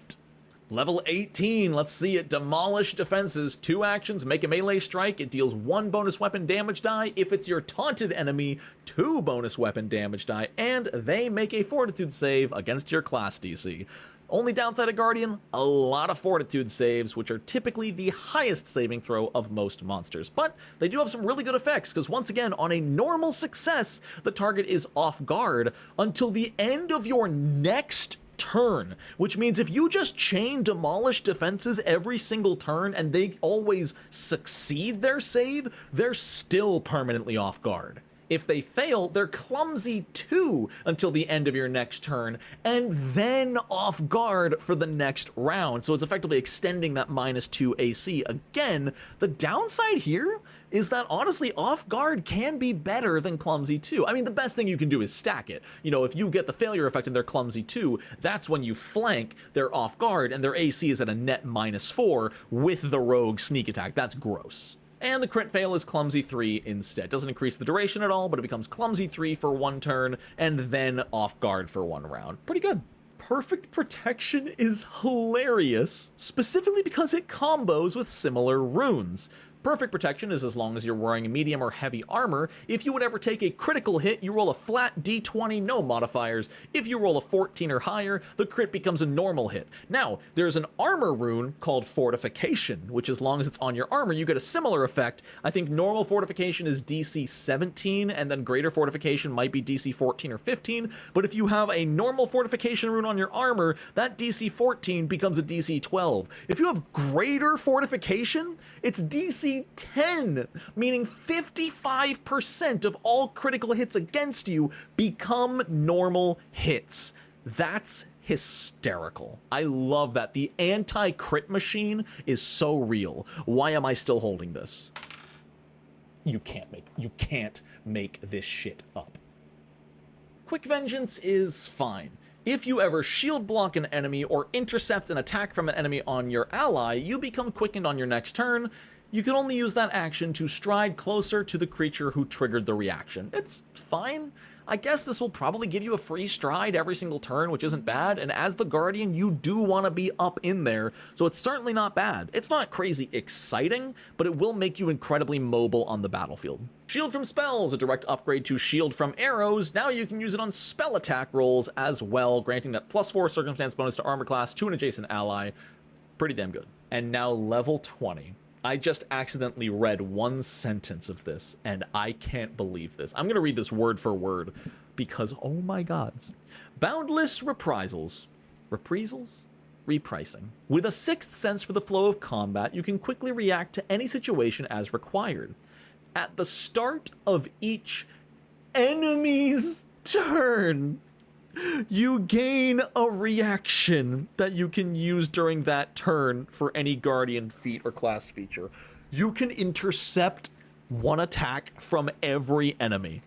Level 18, let's see it. Demolish defenses. 2 actions, make a melee strike. It deals 1 bonus weapon damage die. If it's your taunted enemy, 2 bonus weapon damage die, and they make a fortitude save against your class DC. Only downside of Guardian, a lot of fortitude saves, which are typically the highest saving throw of most monsters. But they do have some really good effects, because once again, on a normal success, the target is off guard until the end of your next turn, which means if you just chain demolish defenses every single turn and they always succeed their save, they're still permanently off guard. If they fail, they're clumsy too until the end of your next turn, and then off guard for the next round. So it's effectively extending that -2 AC. Again, the downside here is that honestly, off guard can be better than clumsy too. I mean, the best thing you can do is stack it. You know, if you get the failure effect and they're clumsy too, that's when you flank, they're off guard, and their AC is at a net -4 with the rogue sneak attack. That's gross. And the crit fail is clumsy 3 instead. Doesn't increase the duration at all, but it becomes clumsy 3 for 1 turn, and then off guard for 1 round. Pretty good. Perfect Protection is hilarious, specifically because it combos with similar runes. Perfect Protection is as long as you're wearing medium or heavy armor. If you would ever take a critical hit, you roll a flat d20, no modifiers. If you roll a 14 or higher, the crit becomes a normal hit. Now, there's an armor rune called Fortification, which as long as it's on your armor, you get a similar effect. I think normal Fortification is DC 17, and then Greater Fortification might be DC 14 or 15, but if you have a normal Fortification rune on your armor, that DC 14 becomes a DC 12. If you have Greater Fortification, it's DC 10, meaning 55% of all critical hits against you become normal hits. That's hysterical. I love that. The anti-crit machine is so real. Why am I still holding this? You can't make this shit up. Quick Vengeance is fine. If you ever shield block an enemy or intercept an attack from an enemy on your ally, you become quickened on your next turn. You can only use that action to stride closer to the creature who triggered the reaction. It's fine. I guess this will probably give you a free stride every single turn, which isn't bad, and as the Guardian, you do want to be up in there, so it's certainly not bad. It's not crazy exciting, but it will make you incredibly mobile on the battlefield. Shield from Spells, a direct upgrade to Shield from Arrows. Now you can use it on spell attack rolls as well, granting that +4 circumstance bonus to armor class to an adjacent ally. Pretty damn good. And now level 20. I just accidentally read 1 sentence of this, and I can't believe this. I'm going to read this word for word, because, oh my gods. Boundless Reprisals. Reprisals? Repricing. With a 6th sense for the flow of combat, you can quickly react to any situation as required. At the start of each enemy's turn, you gain a reaction that you can use during that turn for any Guardian feat or class feature. You can intercept 1 attack from every enemy.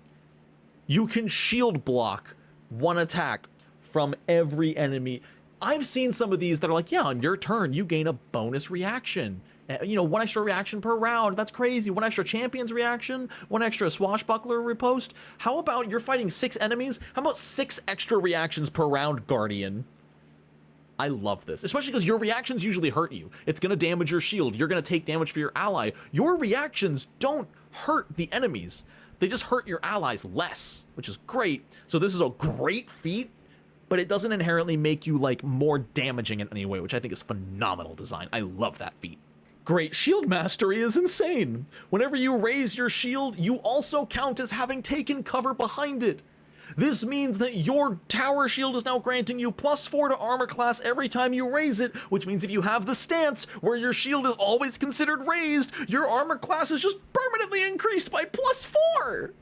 You can shield block 1 attack from every enemy. I've seen some of these that are like, yeah, on your turn, you gain a bonus reaction. You know, 1 extra reaction per round. That's crazy. 1 extra champion's reaction, 1 extra swashbuckler riposte. How about you're fighting 6 enemies? How about 6 extra reactions per round, Guardian? I love this, especially because your reactions usually hurt you. It's going to damage your shield. You're going to take damage for your ally. Your reactions don't hurt the enemies. They just hurt your allies less, which is great. So this is a great feat, but it doesn't inherently make you like more damaging in any way, which I think is phenomenal design. I love that feat. Great shield mastery is insane. Whenever you raise your shield, you also count as having taken cover behind it. This means that your tower shield is now granting you +4 to armor class every time you raise it, which means if you have the stance where your shield is always considered raised, your armor class is just permanently increased by +4.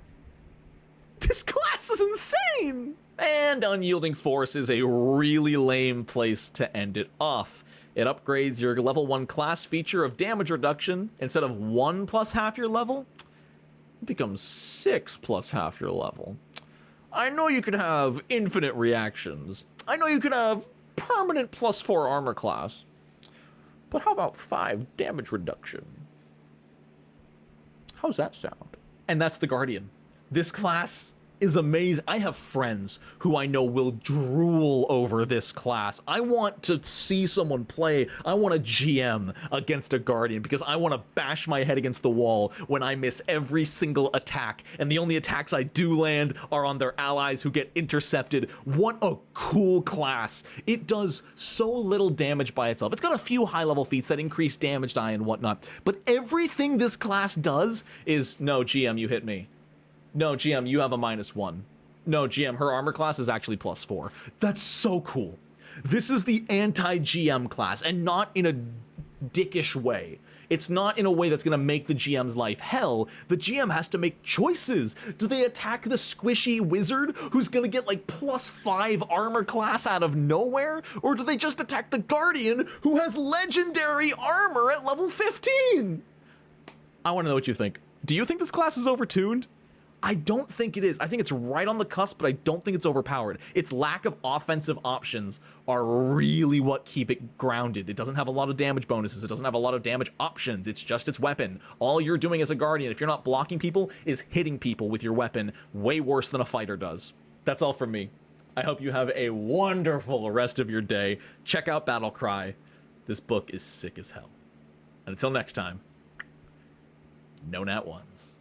This class is insane. And Unyielding Force is a really lame place to end it off. It upgrades your level 1 class feature of damage reduction. Instead of 1 plus half your level, it becomes 6 plus half your level. I know you could have infinite reactions. I know you could have permanent +4 armor class. But how about 5 damage reduction? How's that sound? And that's the Guardian. This class is amazing. I have friends who I know will drool over this class. I want to see someone play. I want a GM against a Guardian because I want to bash my head against the wall when I miss every single attack, and the only attacks I do land are on their allies who get intercepted. What a cool class. It does so little damage by itself. It's got a few high-level feats that increase damage die and whatnot, but everything this class does is, no, GM, you hit me. No, GM, you have a -1. No, GM, her armor class is actually +4. That's so cool. This is the anti-GM class, and not in a dickish way. It's not in a way that's going to make the GM's life hell. The GM has to make choices. Do they attack the squishy wizard who's going to get like +5 armor class out of nowhere? Or do they just attack the Guardian who has legendary armor at level 15? I want to know what you think. Do you think this class is overtuned? I don't think it is. I think it's right on the cusp, but I don't think it's overpowered. Its lack of offensive options are really what keep it grounded. It doesn't have a lot of damage bonuses. It doesn't have a lot of damage options. It's just its weapon. All you're doing as a Guardian, if you're not blocking people, is hitting people with your weapon way worse than a fighter does. That's all from me. I hope you have a wonderful rest of your day. Check out Battle Cry. This book is sick as hell. And until next time, no nat ones.